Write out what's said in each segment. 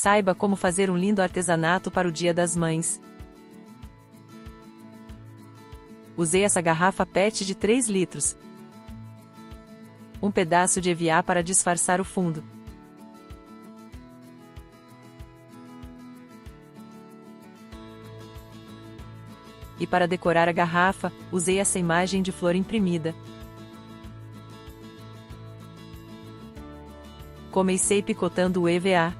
Saiba como fazer um lindo artesanato para o Dia das Mães. Usei essa garrafa PET de 3 litros. Um pedaço de EVA para disfarçar o fundo. E para decorar a garrafa, usei essa imagem de flor imprimida. Comecei picotando o EVA.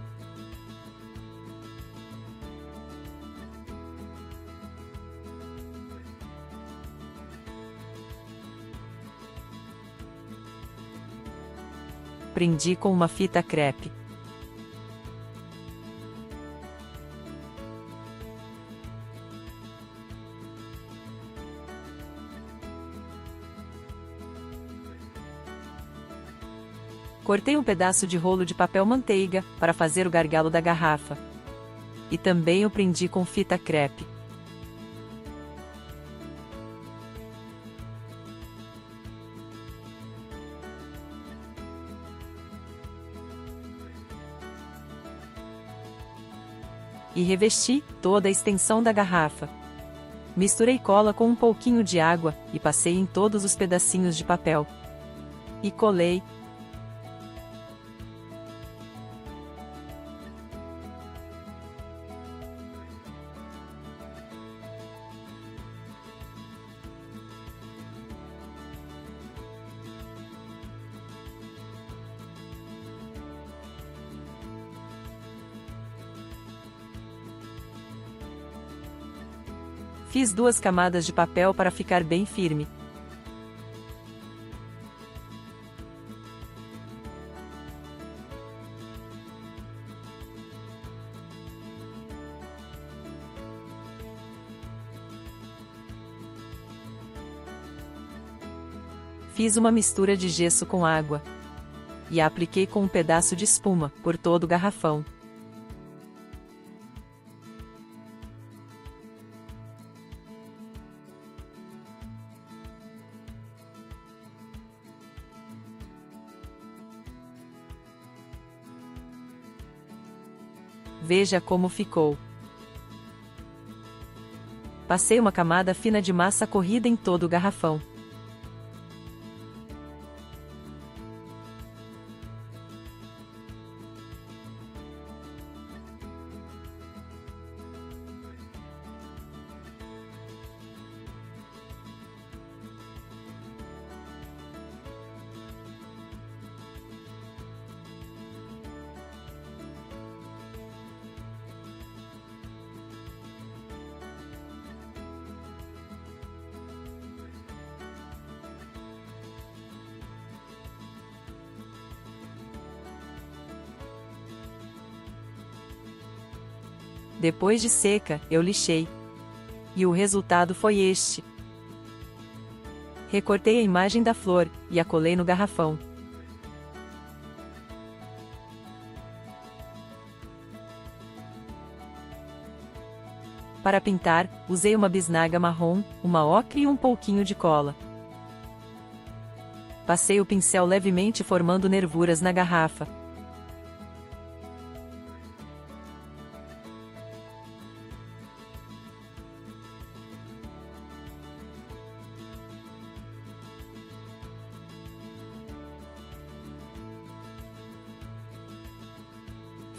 Prendi com uma fita crepe. Cortei um pedaço de rolo de papel manteiga, para fazer o gargalo da garrafa. E também o prendi com fita crepe. E revesti toda a extensão da garrafa. Misturei cola com um pouquinho de água, e passei em todos os pedacinhos de papel. E colei. Fiz 2 camadas de papel para ficar bem firme. Fiz uma mistura de gesso com água. E a apliquei com um pedaço de espuma, por todo o garrafão. Veja como ficou. Passei uma camada fina de massa corrida em todo o garrafão. Depois de seca, eu lixei. E o resultado foi este. Recortei a imagem da flor, e a colei no garrafão. Para pintar, usei uma bisnaga marrom, uma ocre e um pouquinho de cola. Passei o pincel levemente formando nervuras na garrafa.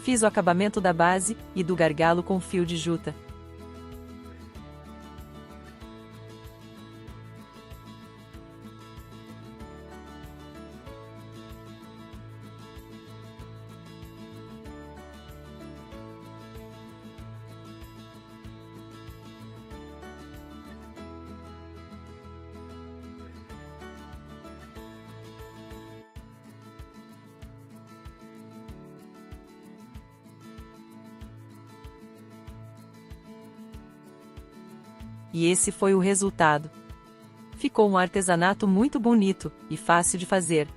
Fiz o acabamento da base, e do gargalo com fio de juta. E esse foi o resultado. Ficou um artesanato muito bonito, e fácil de fazer.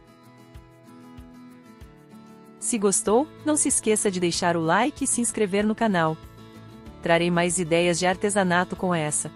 Se gostou, não se esqueça de deixar o like e se inscrever no canal. Trarei mais ideias de artesanato com essa.